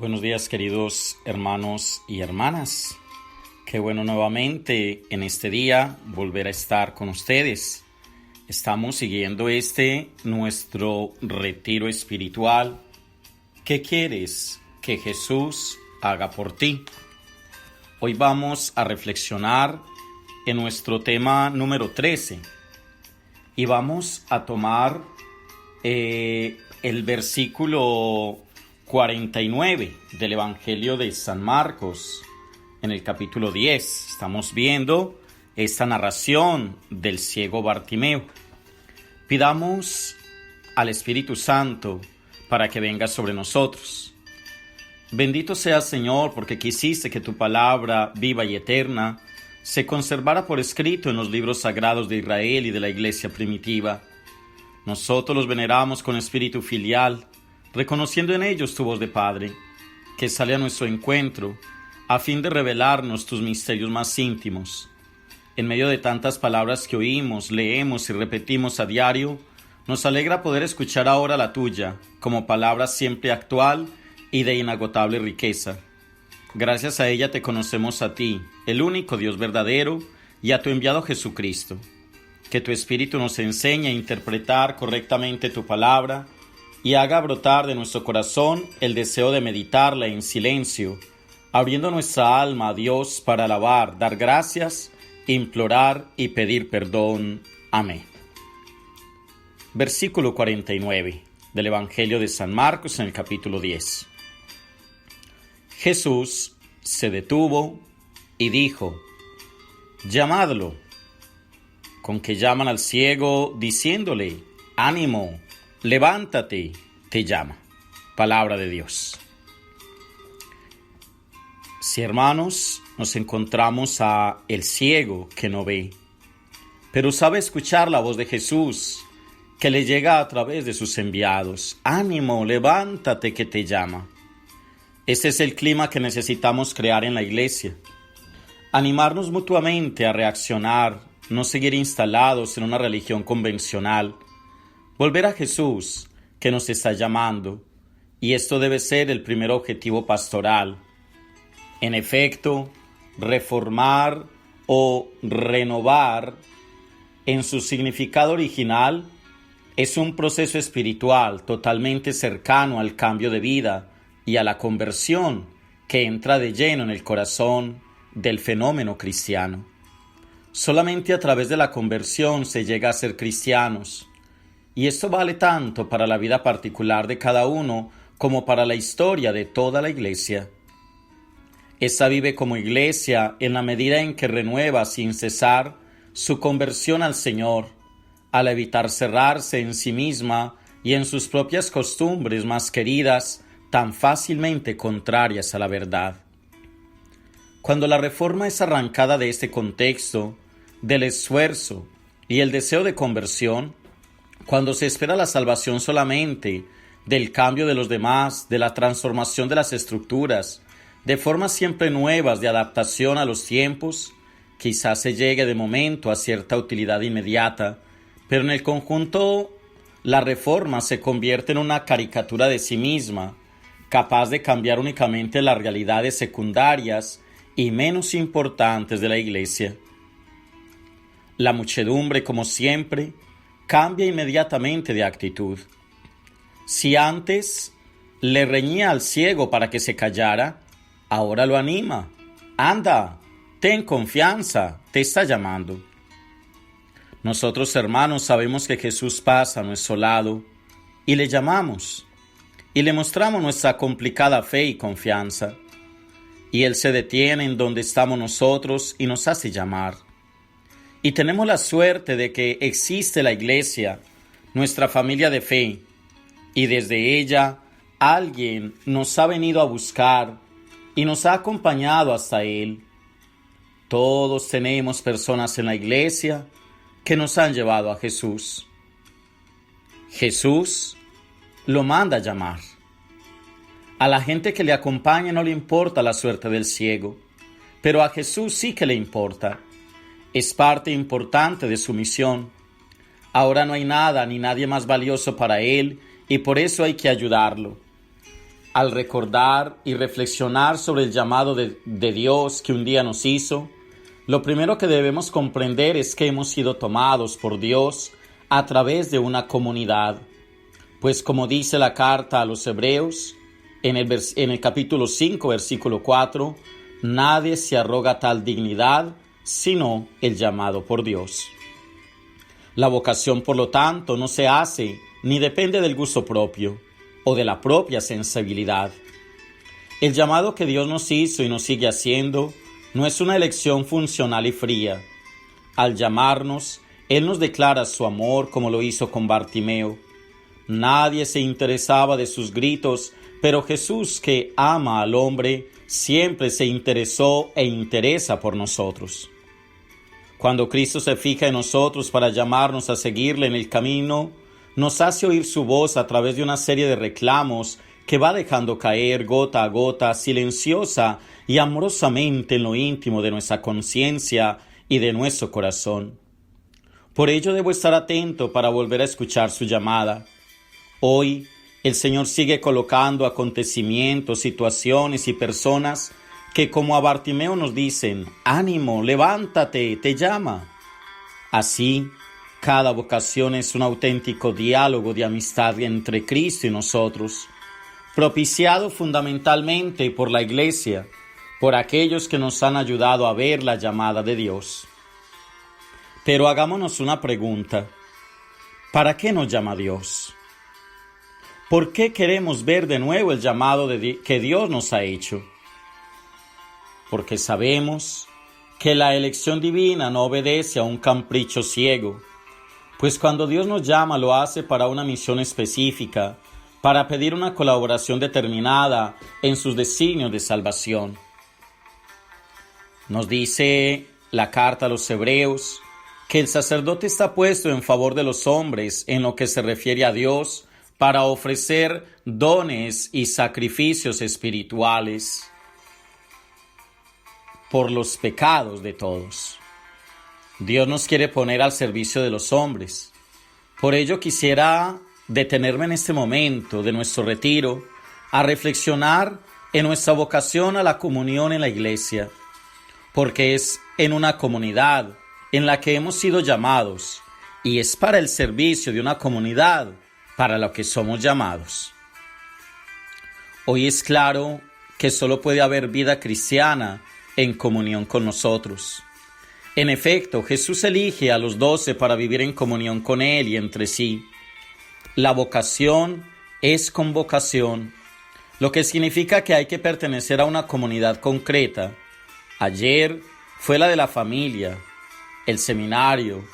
Buenos días, queridos hermanos y hermanas. Qué bueno nuevamente en este día volver a estar con ustedes. Estamos siguiendo nuestro retiro espiritual. ¿Qué quieres que Jesús haga por ti? Hoy vamos a reflexionar en nuestro tema número 13 y vamos a tomar el versículo 49 del Evangelio de San Marcos, en el capítulo 10. Estamos viendo esta narración del ciego Bartimeo. Pidamos al Espíritu Santo para que venga sobre nosotros. Bendito seas, Señor, porque quisiste que tu palabra viva y eterna se conservara por escrito en los libros sagrados de Israel y de la iglesia primitiva. Nosotros los veneramos con espíritu filial, reconociendo en ellos tu voz de Padre, que sale a nuestro encuentro, a fin de revelarnos tus misterios más íntimos. En medio de tantas palabras que oímos, leemos y repetimos a diario, nos alegra poder escuchar ahora la tuya, como palabra siempre actual y de inagotable riqueza. Gracias a ella te conocemos a ti, el único Dios verdadero, y a tu enviado Jesucristo. Que tu Espíritu nos enseñe a interpretar correctamente tu palabra y haga brotar de nuestro corazón el deseo de meditarla en silencio, abriendo nuestra alma a Dios para alabar, dar gracias, implorar y pedir perdón. Amén. Versículo 49 del Evangelio de San Marcos en el capítulo 10. Jesús se detuvo y dijo: «Llamadlo». Con que llaman al ciego diciéndole: «Ánimo, levántate, te llama». Palabra de Dios. Sí, hermanos, nos encontramos a el ciego que no ve, pero sabe escuchar la voz de Jesús, que le llega a través de sus enviados. «Ánimo, levántate, que te llama». Este es el clima que necesitamos crear en la iglesia. Animarnos mutuamente a reaccionar, no seguir instalados en una religión convencional. Volver a Jesús, que nos está llamando, y esto debe ser el primer objetivo pastoral. En efecto, reformar o renovar, en su significado original, es un proceso espiritual totalmente cercano al cambio de vida y a la conversión que entra de lleno en el corazón del fenómeno cristiano. Solamente a través de la conversión se llega a ser cristianos, y esto vale tanto para la vida particular de cada uno como para la historia de toda la iglesia. Esta vive como iglesia en la medida en que renueva sin cesar su conversión al Señor, al evitar cerrarse en sí misma y en sus propias costumbres más queridas, tan fácilmente contrarias a la verdad. Cuando la reforma es arrancada de este contexto, del esfuerzo y el deseo de conversión, cuando se espera la salvación solamente del cambio de los demás, de la transformación de las estructuras, de formas siempre nuevas de adaptación a los tiempos, quizás se llegue de momento a cierta utilidad inmediata, pero en el conjunto la reforma se convierte en una caricatura de sí misma, capaz de cambiar únicamente las realidades secundarias y menos importantes de la iglesia. La muchedumbre, como siempre, cambia inmediatamente de actitud. Si antes le reñía al ciego para que se callara, ahora lo anima. «Anda, ten confianza, te está llamando». Nosotros, hermanos, sabemos que Jesús pasa a nuestro lado y le llamamos y le mostramos nuestra complicada fe y confianza. Y Él se detiene en donde estamos nosotros y nos hace llamar. Y tenemos la suerte de que existe la iglesia, nuestra familia de fe, y desde ella alguien nos ha venido a buscar y nos ha acompañado hasta Él. Todos tenemos personas en la iglesia que nos han llevado a Jesús. Jesús lo manda a llamar. A la gente que le acompaña no le importa la suerte del ciego, pero a Jesús sí que le importa. Es parte importante de su misión. Ahora no hay nada ni nadie más valioso para Él y por eso hay que ayudarlo. al recordar y reflexionar sobre el llamado de Dios que un día nos hizo, lo primero que debemos comprender es que hemos sido tomados por Dios a través de una comunidad. Pues como dice la carta a los Hebreos, en el capítulo 5, versículo 4, nadie se arroga tal dignidad sino el llamado por Dios. La vocación, por lo tanto, no se hace ni depende del gusto propio o de la propia sensibilidad. El llamado que Dios nos hizo y nos sigue haciendo no es una elección funcional y fría. Al llamarnos, Él nos declara su amor como lo hizo con Bartimeo. Nadie se interesaba de sus gritos, pero Jesús, que ama al hombre, siempre se interesó e interesa por nosotros. Cuando Cristo se fija en nosotros para llamarnos a seguirle en el camino, nos hace oír su voz a través de una serie de reclamos que va dejando caer gota a gota, silenciosa y amorosamente en lo íntimo de nuestra conciencia y de nuestro corazón. Por ello debo estar atento para volver a escuchar su llamada. Hoy, el Señor sigue colocando acontecimientos, situaciones y personas que como a Bartimeo nos dicen: ánimo, levántate, te llama. Así, cada vocación es un auténtico diálogo de amistad entre Cristo y nosotros, propiciado fundamentalmente por la Iglesia, por aquellos que nos han ayudado a ver la llamada de Dios. Pero hagámonos una pregunta: ¿para qué nos llama Dios? ¿Por qué queremos ver de nuevo el llamado que Dios nos ha hecho? Porque sabemos que la elección divina no obedece a un capricho ciego, pues cuando Dios nos llama lo hace para una misión específica, para pedir una colaboración determinada en sus designios de salvación. Nos dice la carta a los Hebreos que el sacerdote está puesto en favor de los hombres en lo que se refiere a Dios para ofrecer dones y sacrificios espirituales por los pecados de todos. Dios nos quiere poner al servicio de los hombres. Por ello quisiera detenerme en este momento de nuestro retiro a reflexionar en nuestra vocación a la comunión en la iglesia, porque es en una comunidad en la que hemos sido llamados y es para el servicio de una comunidad para lo que somos llamados. Hoy es claro que solo puede haber vida cristiana en comunión con nosotros. En efecto, Jesús elige a los 12 para vivir en comunión con Él y entre sí. La vocación es convocación, lo que significa que hay que pertenecer a una comunidad concreta. Ayer fue la de la familia, el seminario,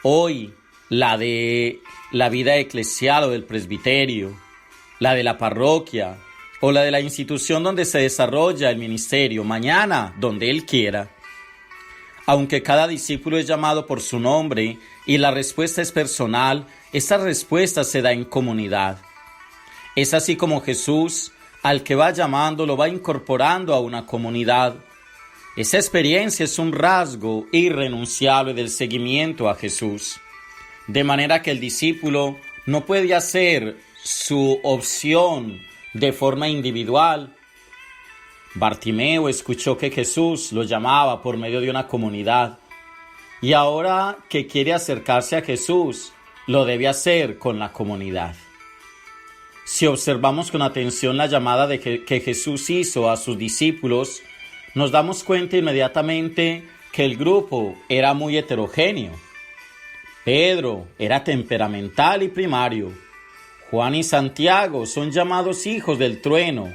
hoy la de la vida eclesial o del presbiterio, la de la parroquia o la de la institución donde se desarrolla el ministerio, mañana donde Él quiera. Aunque cada discípulo es llamado por su nombre y la respuesta es personal, esta respuesta se da en comunidad. Es así como Jesús, al que va llamando, lo va incorporando a una comunidad. Esa experiencia es un rasgo irrenunciable del seguimiento a Jesús. De manera que el discípulo no puede hacer su opción de forma individual. Bartimeo escuchó que Jesús lo llamaba por medio de una comunidad y ahora que quiere acercarse a Jesús, lo debe hacer con la comunidad. Si observamos con atención la llamada que Jesús hizo a sus discípulos, nos damos cuenta inmediatamente que el grupo era muy heterogéneo. Pedro era temperamental y primario. Juan y Santiago son llamados hijos del trueno.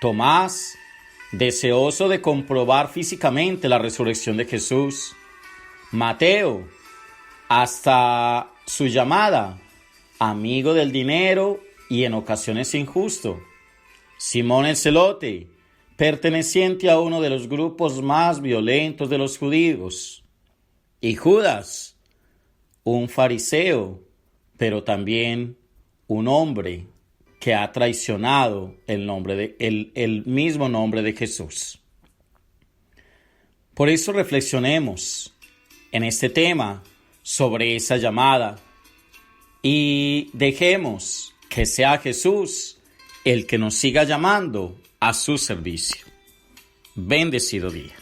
Tomás, deseoso de comprobar físicamente la resurrección de Jesús. Mateo, hasta su llamada, amigo del dinero y en ocasiones injusto. Simón el Celote, perteneciente a uno de los grupos más violentos de los judíos. Y Judas, un fariseo, pero también un hombre que ha traicionado el mismo nombre de Jesús. Por eso reflexionemos en este tema sobre esa llamada y dejemos que sea Jesús el que nos siga llamando a su servicio. Bendecido día.